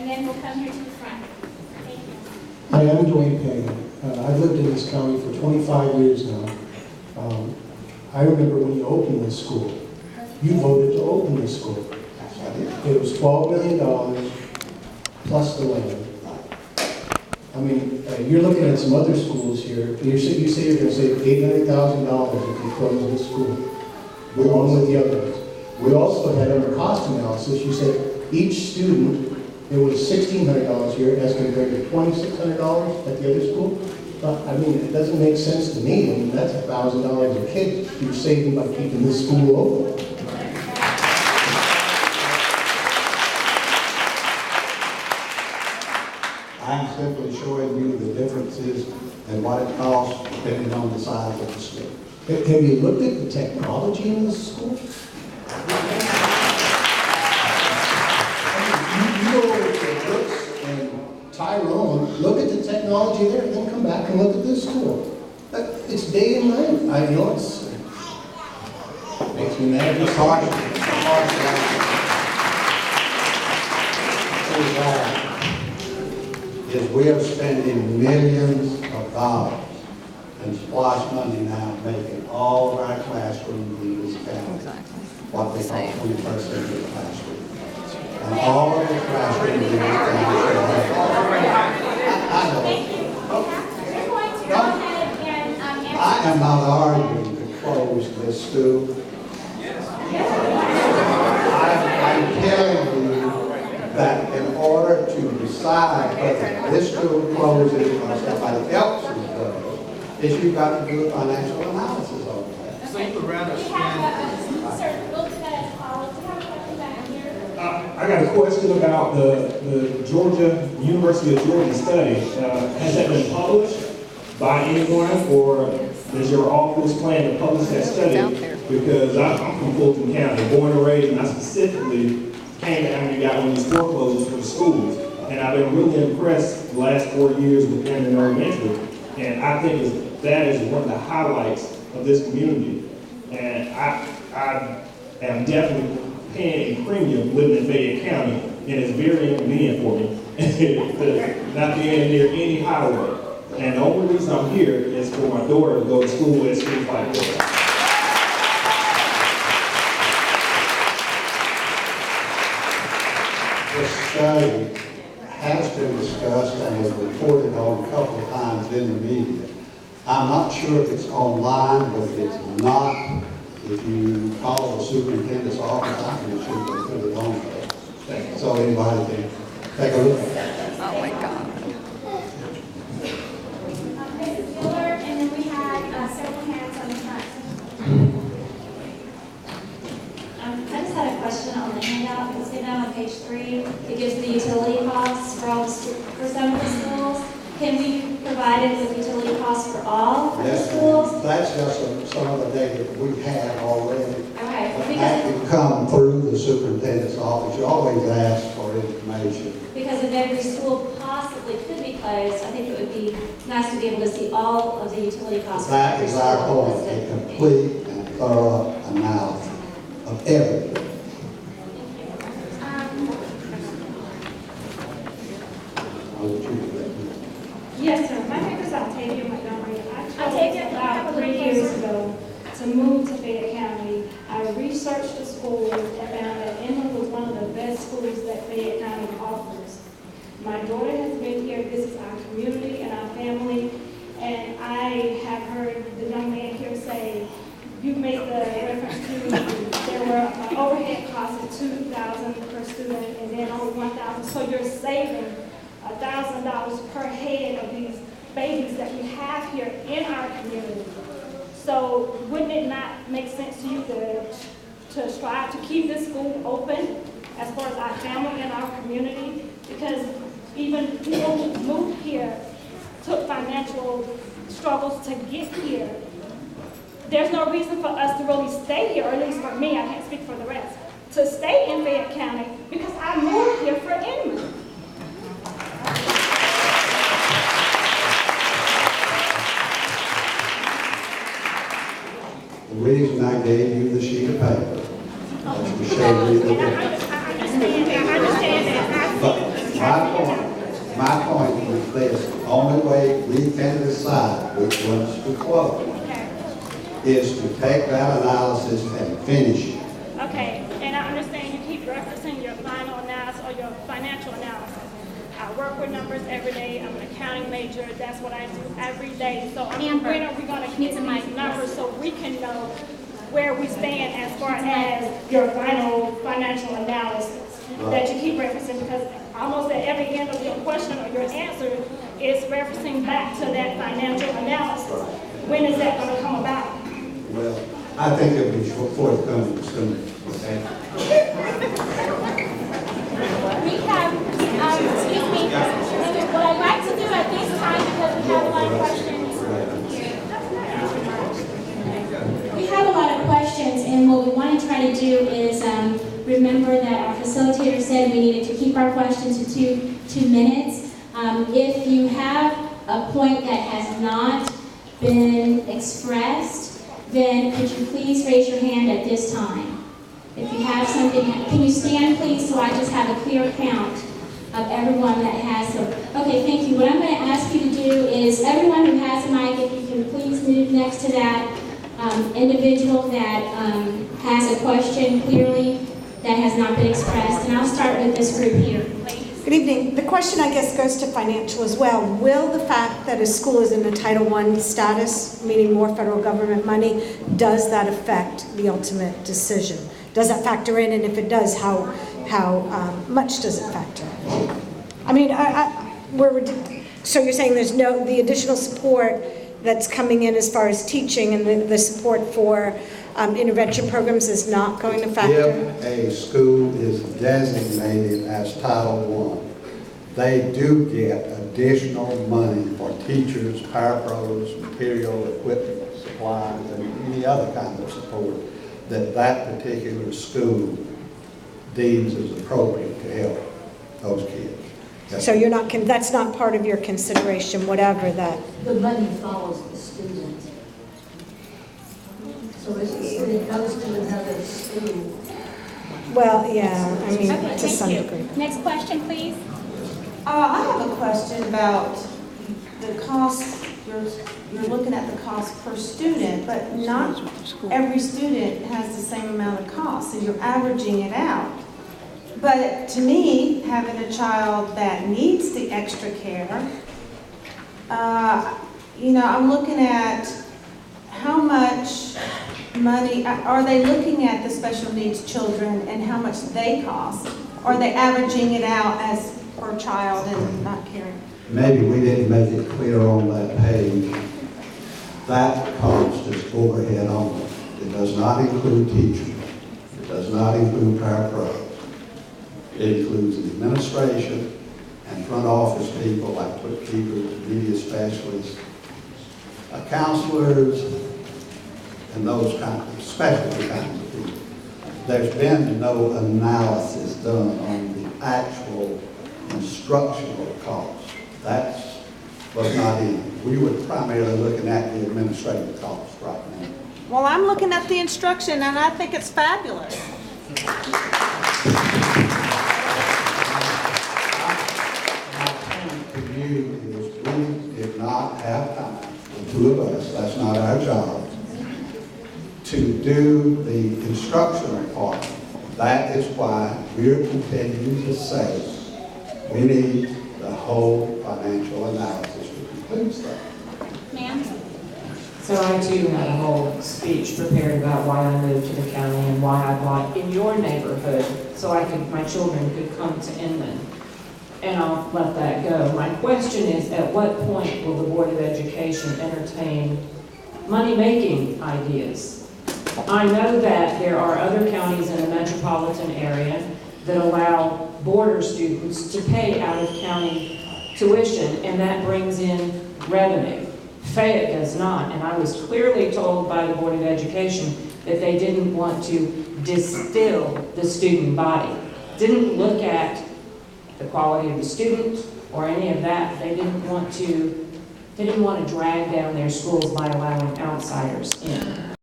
and then we'll come here to the front. Thank you. Hi, I'm Dwayne Payne. I've lived in this county for 25 years now. I remember when you opened this school. You voted to open this school. It was $12 million plus the land. I mean, you're looking at some other schools here. You say you're going to save $800,000 if you close this school, along with the others. We also had under cost analysis, you said each student, it was $1,600 here as compared to $2,600 at the other school. I mean, it doesn't make sense to me. I mean, that's $1,000 a kid you're saving by keeping this school open. I'm simply showing you the differences and what it costs depending on the size of the school. Have you looked at the technology in this school? You go over to Brooks and Tyrone, look at the technology there, and then come back and look at this school. It's day and night. I know it's makes me mad. It's hard. Is we are spending millions of dollars in SPLOST money now making all of our classrooms in this county what they call 21st century classrooms. And all of the classrooms in this county I know. We're going to go ahead and answer. I am not arguing to close this school. I'm telling you that in order to decide whether this school closes or somebody else's does, is you've got to do a financial analysis on that. So you would rather We spend, have sir, we'll do that as follows. We have a question back here. I got a question about the Georgia, University of Georgia study. Has that been published by anyone, or does your office plan to publish that study? Because I'm from Fulton County, born and raised, and I specifically came down and got one of these foreclosures for the schools. And I've been really impressed the last 4 years with Inman Elementary. And I think that is one of the highlights of this community. And I am definitely paying a premium living in Fayette County, and it's very inconvenient for me not being near any highway. And the only reason I'm here is for my daughter to go to school at schools like this. This study has been discussed and was reported on a couple of times in the media. I'm not sure if it's online, but if it's not, if you call the superintendent's office, I can assure they put it on there. So anybody can take a look at that. Oh my God. Mrs. Miller, and then we had several hands on the front. I just had a question on the handout. You see now on page 3, it gives the utility costs for all the for some of the schools. Can we provide it with utility costs for all of the Yes, schools? that's just some of the data that we have already. Okay, But because, that can come through the superintendent's office. You always ask for information. because if every school possibly could be closed, I think it would be nice to be able to see all of the utility costs. for That every is our school point, a listed. complete and thorough analysis of everything. I'll let you do that. Yes, sir. My name is Octavia Montgomery. I Octavia, chose about 3 years ago to move to Fayette County. I researched the school and found that Inman was one of the best schools that Fayette County offers. My daughter has been here. This is our community and our family. And I have heard the young man here say, you made the reference to there were overhead costs of $2,000 per student and then only $1,000. So you're saving $1,000 per head of these babies that we have here in our community. So wouldn't it not make sense to you to strive to keep this school open as far as our family and our community? Because even people who moved here took financial struggles to get here. There's no reason for us to really stay here, or at least for me, I can't speak for the rest, to stay in Fayette County because I moved here for Inman. The reason I gave you the sheet of paper was to show you the difference. I understand that. But My point is this, the only way we can decide which ones to close is to take that analysis and finish it. Okay, and I understand you keep referencing your final analysis or your financial analysis. I work with numbers every day. I'm an accounting major. That's what I do every day. So I mean, when are we going to get to these numbers so we can know where we stand as far as your final financial analysis that you keep referencing? Because almost at every end of your question or your answer is referencing back to that financial analysis. When is that going to come about? Well, I think it'll be forthcoming soon. Okay? We have, excuse me, what I'd like to do at this time, because we have a lot of questions. We have a lot of questions, and what we want to try to do is remember that our facilitator said we needed to keep our questions to two minutes. If you have a point that has not been expressed, then could you please raise your hand at this time? If you have something, can you stand please so I just have a clear count of everyone that has some. Okay, thank you. What I'm going to ask you to do is everyone who has a mic, if you can please move next to that individual that has a question clearly that has not been expressed. And I'll start with this group here. Good evening. The question, I guess, goes to financial as well. Will the fact that a school is in a Title I status, meaning more federal government money, does that affect the ultimate decision? Does that factor in? And if it does, how much does it factor in? I mean, so you're saying there's the additional support that's coming in as far as teaching and the support for intervention programs is not going to factor? If a school is designated as Title I, they do get additional money for teachers, parapros, material, equipment, supplies, and any other kind of support that particular school deems as appropriate to help those kids. So you're not, that's not part of your consideration, whatever that. The money follows the student. So if the student goes to another school. Well, yeah, I mean, Okay, to some thank you. degree. Next question, please. I have a question about the cost. You're looking at the cost per student, but not every student has the same amount of cost, so you're averaging it out. But to me, having a child that needs the extra care, I'm looking at how much money, are they looking at the special needs children and how much they cost? Or are they averaging it out as per child and not caring? Maybe we didn't make it clear on that page. That cost is overhead only. It does not include teachers. It does not include parapros. It includes the administration and front office people like bookkeepers, media specialists, counselors, and those kinds of specialty kinds of people. There's been no analysis done on the actual instructional cost. That was not in. We were primarily looking at the administrative costs right now. Well, I'm looking at the instruction and I think it's fabulous. My point to you is we did not have time, the two of us, that's not our job, to do the instructional part. That is why we're continuing to say we need the whole financial analysis to conclude that. Ma'am? So I too had a whole speech prepared about why I moved to the county and why I bought in your neighborhood so my children could come to Inman. And I'll let that go. My question is, at what point will the Board of Education entertain money-making ideas? I know that there are other counties in the metropolitan area that allow border students to pay out-of-county tuition, and that brings in revenue. Fayette does not, and I was clearly told by the Board of Education that they didn't want to distill the student body. Didn't look at the quality of the student or any of that. They didn't want to drag down their schools by allowing outsiders in.